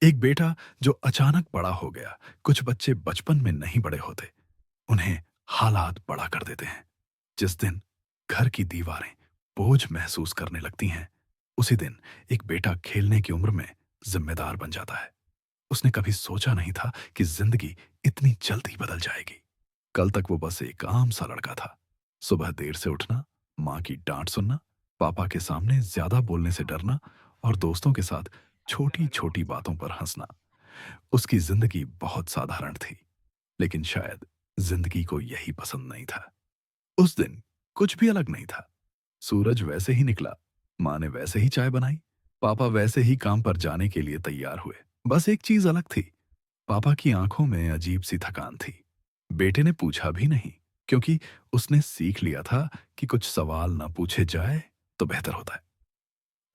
एक बेटा जो अचानक बड़ा हो गया। कुछ बच्चे बचपन में नहीं बड़े होते, उन्हें हालात बड़ा कर देते हैं। जिस दिन घर की दीवारें बोझ महसूस करने लगती हैं, उसी दिन एक बेटा खेलने की उम्र में जिम्मेदार बन जाता है। उसने कभी सोचा नहीं था कि जिंदगी इतनी जल्दी बदल जाएगी। कल तक वो बस एक आम सा लड़का था। सुबह देर से उठना, माँ की डांट सुनना, पापा के सामने ज्यादा बोलने से डरना और दोस्तों के साथ छोटी छोटी बातों पर हंसना। उसकी जिंदगी बहुत साधारण थी, लेकिन शायद जिंदगी को यही पसंद नहीं था। उस दिन कुछ भी अलग नहीं था। सूरज वैसे ही निकला, माँ ने वैसे ही चाय बनाई, पापा वैसे ही काम पर जाने के लिए तैयार हुए। बस एक चीज अलग थी, पापा की आंखों में अजीब सी थकान थी। बेटे ने पूछा भी नहीं, क्योंकि उसने सीख लिया था कि कुछ सवाल ना पूछे जाए तो बेहतर होता है।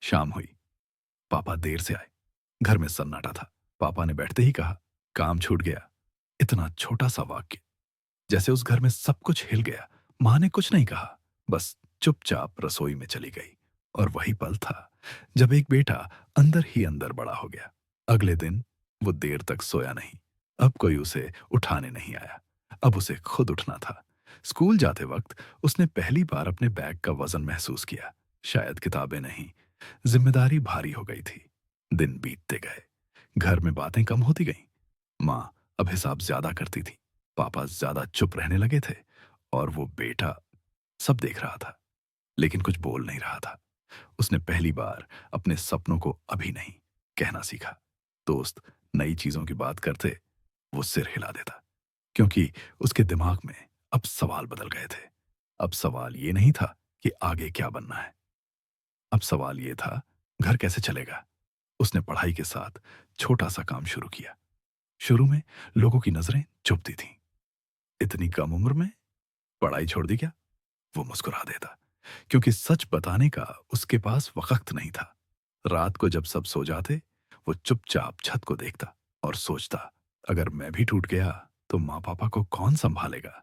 शाम हुई, पापा देर से आए। घर में सन्नाटा था। पापा ने बैठते ही कहा, काम छूट गया। इतना छोटा सा वाक्य, जैसे उस घर में सब कुछ हिल गया। माँ ने कुछ नहीं कहा, बस चुपचाप रसोई में चली गई। और वही पल था जब एक बेटा अंदर ही अंदर बड़ा हो गया। अगले दिन वो देर तक सोया नहीं। अब कोई उसे उठाने नहीं आया। अब उसे खुद उठना था। स्कूल जाते वक्त उसने पहली बार अपने बैग का वजन महसूस किया। शायद किताबें नहीं, जिम्मेदारी भारी हो गई थी। दिन बीतते गए, घर में बातें कम होती गईं। माँ अब हिसाब ज्यादा करती थी, पापा ज्यादा चुप रहने लगे थे, और वो बेटा सब देख रहा था, लेकिन कुछ बोल नहीं रहा था। उसने पहली बार अपने सपनों को अभी नहीं कहना सीखा। दोस्त नई चीजों की बात करते, वो सिर हिला देता, क्योंकि उसके दिमाग में अब सवाल बदल गए थे। अब सवाल ये नहीं था कि आगे क्या बनना है, अब सवाल ये था घर कैसे चलेगा। उसने पढ़ाई के साथ छोटा सा काम शुरू किया। शुरू में लोगों की नजरें चुभती थीं। इतनी कम उम्र में पढ़ाई छोड़ दी क्या? वो मुस्कुरा देता, क्योंकि सच बताने का उसके पास वक्त नहीं था। रात को जब सब सो जाते, वो चुपचाप छत को देखता और सोचता, अगर मैं भी टूट गया तो माँ पापा को कौन संभालेगा।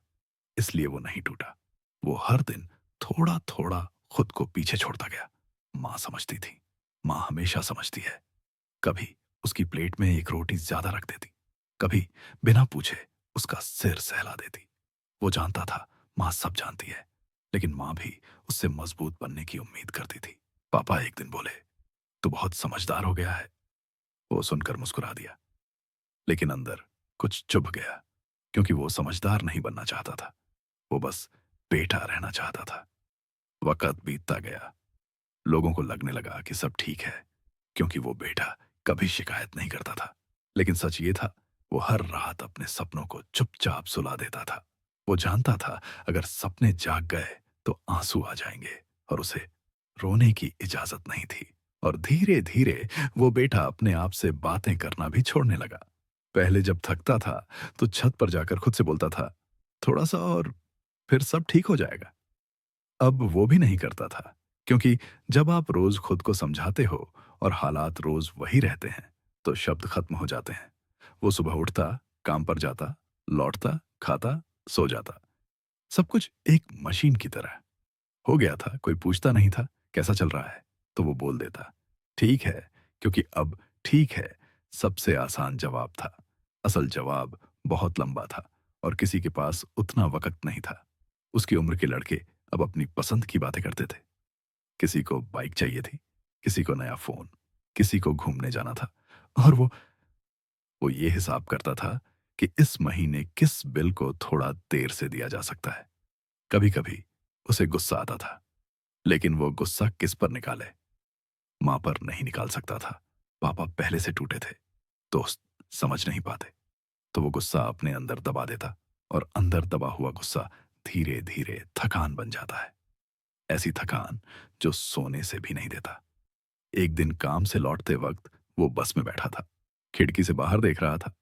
इसलिए वो नहीं टूटा। वो हर दिन थोड़ा थोड़ा खुद को पीछे छोड़ता गया। माँ समझती थी, माँ हमेशा समझती है। कभी उसकी प्लेट में एक रोटी ज्यादा रख देती, कभी बिना पूछे उसका सिर सहला देती। वो जानता था माँ सब जानती है, लेकिन माँ भी उससे मजबूत बनने की उम्मीद करती थी। पापा एक दिन बोले, तू बहुत समझदार हो गया है। वो सुनकर मुस्कुरा दिया, लेकिन अंदर कुछ चुभ गया, क्योंकि वो समझदार नहीं बनना चाहता था। वो बस बेटा रहना चाहता था। वक्त बीतता गया। लोगों को लगने लगा कि सब ठीक है, क्योंकि वो बेटा कभी शिकायत नहीं करता था। लेकिन सच ये था, वो हर रात अपने सपनों को चुपचाप सुला देता था। वो जानता था अगर सपने जाग गए तो आंसू आ जाएंगे, और उसे रोने की इजाजत नहीं थी। और धीरे धीरे वो बेटा अपने आप से बातें करना भी छोड़ने लगा। पहले जब थकता था तो छत पर जाकर खुद से बोलता था, थोड़ा सा और, फिर सब ठीक हो जाएगा। अब वो भी नहीं करता था, क्योंकि जब आप रोज खुद को समझाते हो और हालात रोज वही रहते हैं, तो शब्द खत्म हो जाते हैं। वो सुबह उठता, काम पर जाता, लौटता, खाता, सो जाता। सब कुछ एक मशीन की तरह हो गया था। कोई पूछता नहीं था कैसा चल रहा है, तो वो बोल देता, ठीक है, क्योंकि अब ठीक है सबसे आसान जवाब था। असल जवाब बहुत लंबा था, और किसी के पास उतना वक्त नहीं था। उसकी उम्र के लड़के अब अपनी पसंद की बातें करते थे। किसी को बाइक चाहिए थी, किसी को नया फोन, किसी को घूमने जाना था, और वो ये हिसाब करता था कि इस महीने किस बिल को थोड़ा देर से दिया जा सकता है। कभी कभी उसे गुस्सा आता था, लेकिन वो गुस्सा किस पर निकाले? माँ पर नहीं निकाल सकता था। पापा पहले से टूटे थे, दोस्त समझ नहीं पाते, तो वो गुस्सा अपने अंदर दबा देता, और अंदर दबा हुआ गुस्सा धीरे धीरे थकान बन जाता है। ऐसी थकान जो सोने से भी नहीं देता। एक दिन काम से लौटते वक्त वो बस में बैठा था। खिड़की से बाहर देख रहा था।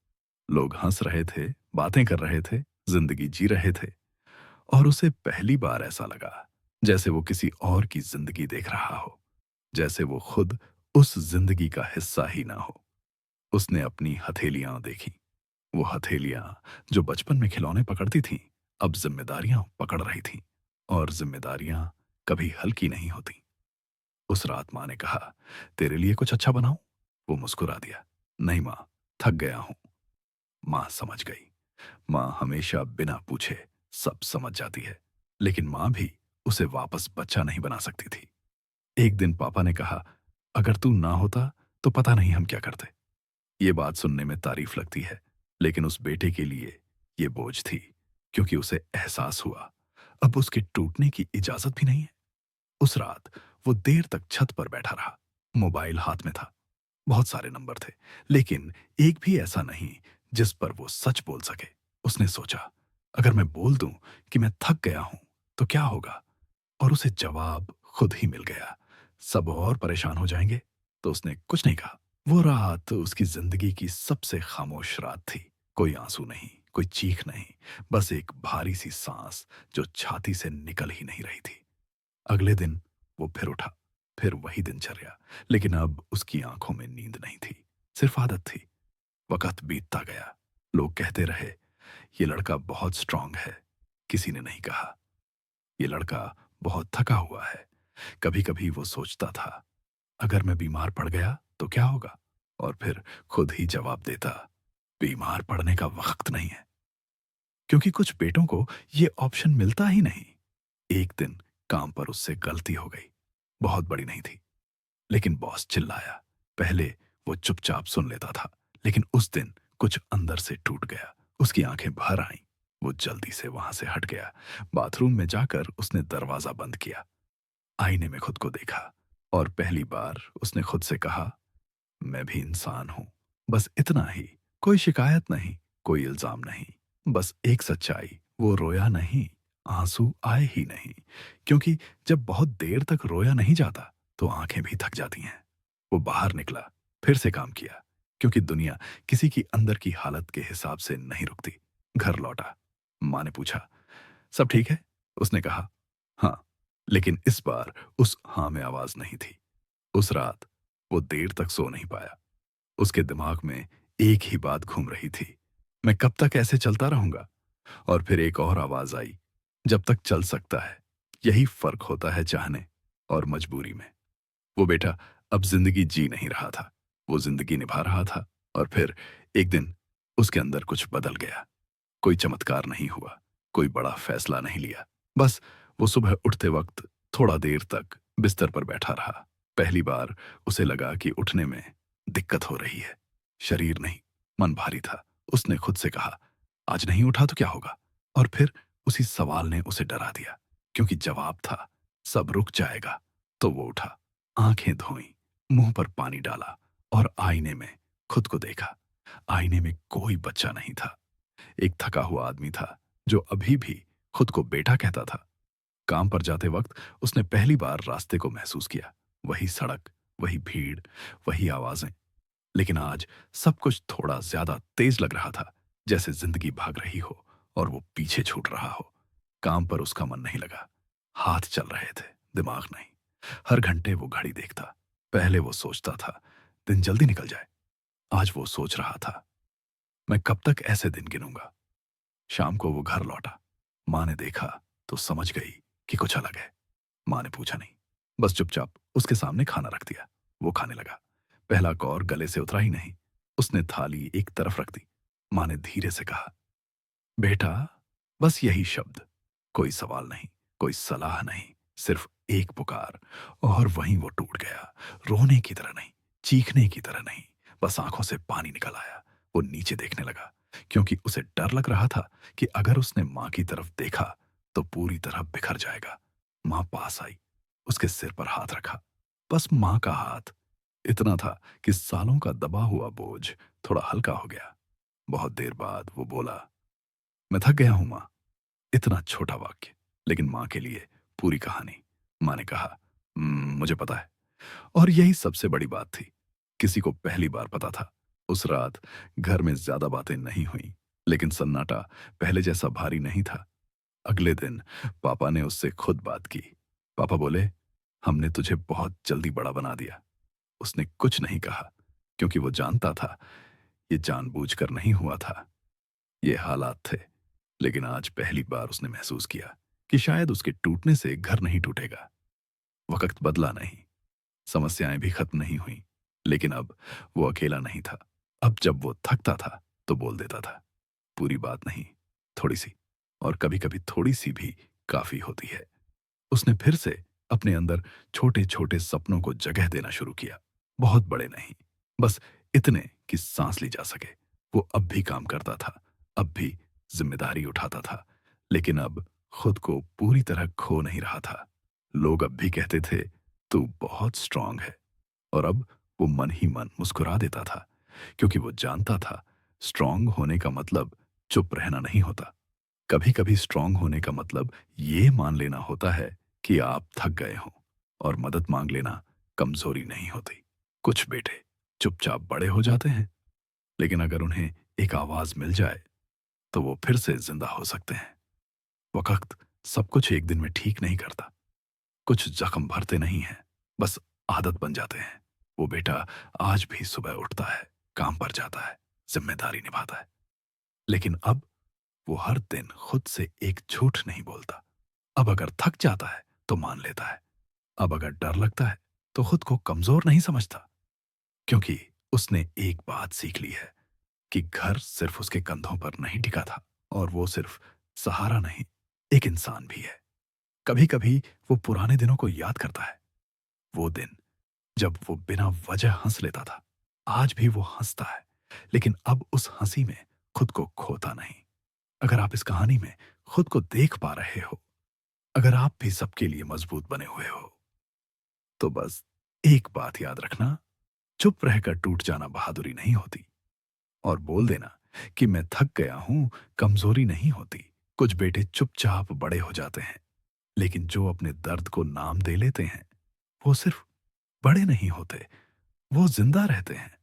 लोग हंस रहे थे, बातें कर रहे थे, जिंदगी जी रहे थे। और उसे पहली बार ऐसा लगा जैसे वो किसी और की जिंदगी देख रहा हो, जैसे वो खुद उस जिंदगी का हिस्सा ही ना हो। उसने अपनी हथेलियां देखी। वो हथेलियां जो बचपन में खिलौने पकड़ती थीं, अब जिम्मेदारियां पकड़ रही थीं। और जिम्मेदारियां कभी हल्की नहीं होती। उस रात माँ ने कहा, तेरे लिए कुछ अच्छा बनाऊं? वो मुस्कुरा दिया, नहीं माँ, थक गया हूं। माँ समझ गई। माँ हमेशा बिना पूछे सब समझ जाती है, लेकिन माँ भी उसे वापस बच्चा नहीं बना सकती थी। एक दिन पापा ने कहा, अगर तू ना होता तो पता नहीं हम क्या करते। ये बात सुनने में तारीफ लगती है, लेकिन उस बेटे के लिए ये बोझ थी, क्योंकि उसे एहसास हुआ अब उसके टूटने की इजाजत भी नहीं है। उस रात वो देर तक छत पर बैठा रहा। मोबाइल हाथ में था, बहुत सारे नंबर थे, लेकिन एक भी ऐसा नहीं जिस पर वो सच बोल सके। उसने सोचा, अगर मैं बोल दूं कि मैं थक गया हूं तो क्या होगा, और उसे जवाब खुद ही मिल गया। सब और परेशान हो जाएंगे। तो उसने कुछ नहीं कहा। वो रात उसकी जिंदगी की सबसे खामोश रात थी। कोई आंसू नहीं, कोई चीख नहीं, बस एक भारी सी सांस जो छाती से निकल ही नहीं रही थी। अगले दिन वो फिर उठा, फिर वही दिनचर्या, लेकिन अब उसकी आंखों में नींद नहीं थी, सिर्फ आदत थी। वक्त बीतता गया। लोग कहते रहे, ये लड़का बहुत स्ट्रांग है। किसी ने नहीं कहा, ये लड़का बहुत थका हुआ है। कभी कभी वो सोचता था, अगर मैं बीमार पड़ गया तो क्या होगा, और फिर खुद ही जवाब देता, बीमार पड़ने का वक्त नहीं है। क्योंकि कुछ बेटों को ये ऑप्शन मिलता ही नहीं। एक दिन काम पर उससे गलती हो गई। बहुत बड़ी नहीं थी, लेकिन बॉस चिल्लाया। पहले वो चुपचाप सुन लेता था, लेकिन उस दिन कुछ अंदर से टूट गया। उसकी आंखें भर आईं। वो जल्दी से वहां से हट गया। बाथरूम में जाकर उसने दरवाजा बंद किया। आईने में खुद को देखा, और पहली बार उसने खुद से कहा, मैं भी इंसान हूं। बस इतना ही। कोई शिकायत नहीं, कोई इल्जाम नहीं, बस एक सच्चाई, वो रोया नहीं, आंसू आए ही नहीं। क्योंकि जब बहुत देर तक रोया नहीं जाता तो आंखें भी थक जाती हैं। वो बाहर निकला, फिर से काम किया, क्योंकि दुनिया किसी की अंदर की हालत के हिसाब से नहीं रुकती। घर लौटा। माँ ने पूछा, सब ठीक है? उसने कहा, हाँ। लेकिन इस बार उस हाँ में आवाज नहीं थी। उस रात वो देर तक सो नहीं पाया। उसके दिमाग में एक ही बात घूम रही थी, मैं कब तक ऐसे चलता रहूंगा। और फिर एक और आवाज आई, जब तक चल सकता है। यही फर्क होता है चाहने और मजबूरी में। वो बेटा अब जिंदगी जी नहीं रहा था, वो जिंदगी निभा रहा था। और फिर एक दिन उसके अंदर कुछ बदल गया। कोई चमत्कार नहीं हुआ, कोई बड़ा फैसला नहीं लिया। बस वो सुबह उठते वक्त थोड़ा देर तक बिस्तर पर बैठा रहा। पहली बार उसे लगा कि उठने में दिक्कत हो रही है। शरीर नहीं, मन भारी था। उसने खुद से कहा, आज नहीं उठा तो क्या होगा। और फिर उसी सवाल ने उसे डरा दिया, क्योंकि जवाब था, सब रुक जाएगा। तो वो उठा, आंखें धोई, मुंह पर पानी डाला, और आईने में खुद को देखा। आईने में कोई बच्चा नहीं था। एक थका हुआ आदमी था, जो अभी भी खुद को बेटा कहता था। काम पर जाते वक्त उसने पहली बार रास्ते को महसूस किया। वही सड़क, वही भीड़, वही आवाजें। लेकिन आज सब कुछ थोड़ा ज्यादा तेज लग रहा था, जैसे जिंदगी भाग रही हो और वो पीछे छूट रहा हो। काम पर उसका मन नहीं लगा। हाथ चल रहे थे, दिमाग नहीं। हर घंटे वो घड़ी देखता। पहले वो सोचता था, दिन जल्दी निकल जाए। आज वो सोच रहा था, मैं कब तक ऐसे दिन गिनूंगा। शाम को वो घर लौटा। माँ ने देखा तो समझ गई कि कुछ अलग है। माँ ने पूछा नहीं, बस चुपचाप उसके सामने खाना रख दिया। वो खाने लगा। पहला कौर गले से उतरा ही नहीं। उसने थाली एक तरफ रख दी। माँ ने धीरे से कहा, बेटा, बस यही शब्द। कोई सवाल नहीं, कोई सलाह नहीं, सिर्फ एक पुकार। और वहीं वो टूट गया। रोने की तरह नहीं, चीखने की तरह नहीं, बस आंखों से पानी निकल आया। वो नीचे देखने लगा, क्योंकि उसे डर लग रहा था कि अगर उसने माँ की तरफ देखा तो पूरी तरह बिखर जाएगा। माँ पास आई, उसके सिर पर हाथ रखा। बस माँ का हाथ। इतना था कि सालों का दबा हुआ बोझ थोड़ा हल्का हो गया। बहुत देर बाद वो बोला, मैं थक गया हूं माँ। इतना छोटा वाक्य, लेकिन माँ के लिए पूरी कहानी। माँ ने कहा, मुझे पता है।" और यही सबसे बड़ी बात थी। किसी को पहली बार पता था। उस रात घर में ज्यादा बातें नहीं हुई, लेकिन सन्नाटा पहले जैसा भारी नहीं था। अगले दिन पापा ने उससे खुद बात की। पापा बोले, हमने तुझे बहुत जल्दी बड़ा बना दिया। उसने कुछ नहीं कहा, क्योंकि वो जानता था ये जानबूझकर नहीं हुआ था। ये हालात थे। लेकिन आज पहली बार उसने महसूस किया कि शायद उसके टूटने से घर नहीं टूटेगा। वक्त बदला नहीं, समस्याएं भी खत्म नहीं हुई, लेकिन अब वो अकेला नहीं था। अब जब वो थकता था तो बोल देता था, पूरी बात नहीं, थोड़ी सी, और कभी कभी थोड़ी सी भी काफी होती है। उसने फिर से अपने अंदर छोटे छोटे सपनों को जगह देना शुरू किया। बहुत बड़े नहीं, बस इतने कि सांस ली जा सके। वो अब भी काम करता था, अब भी जिम्मेदारी उठाता था, लेकिन अब खुद को पूरी तरह खो नहीं रहा था। लोग अब भी कहते थे, तू बहुत स्ट्रांग है। और अब वो मन ही मन मुस्कुरा देता था, क्योंकि वो जानता था स्ट्रांग होने का मतलब चुप रहना नहीं होता। कभी कभी स्ट्रांग होने का मतलब ये मान लेना होता है कि आप थक गए हो, और मदद मांग लेना कमजोरी नहीं होती। कुछ बेटे चुपचाप बड़े हो जाते हैं, लेकिन अगर उन्हें एक आवाज मिल जाए तो वो फिर से जिंदा हो सकते हैं। वक्त सब कुछ एक दिन में ठीक नहीं करता। कुछ जख्म भरते नहीं हैं, बस आदत बन जाते हैं। वो बेटा आज भी सुबह उठता है, काम पर जाता है, जिम्मेदारी निभाता है, लेकिन अब वो हर दिन खुद से एक झूठ नहीं बोलता। अब अगर थक जाता है तो मान लेता है। अब अगर डर लगता है तो खुद को कमजोर नहीं समझता, क्योंकि उसने एक बात सीख ली है कि घर सिर्फ उसके कंधों पर नहीं टिका था, और वो सिर्फ सहारा नहीं, एक इंसान भी है। कभी कभी वो पुराने दिनों को याद करता है, वो दिन जब वो बिना वजह हंस लेता था। आज भी वो हंसता है, लेकिन अब उस हंसी में खुद को खोता नहीं। अगर आप इस कहानी में खुद को देख पा रहे हो, अगर आप भी सबके लिए मजबूत बने हुए हो, तो बस एक बात याद रखना, चुप रहकर टूट जाना बहादुरी नहीं होती, और बोल देना कि मैं थक गया हूं कमजोरी नहीं होती। कुछ बेटे चुपचाप बड़े हो जाते हैं, लेकिन जो अपने दर्द को नाम दे लेते हैं, वो सिर्फ बड़े नहीं होते, वो जिंदा रहते हैं।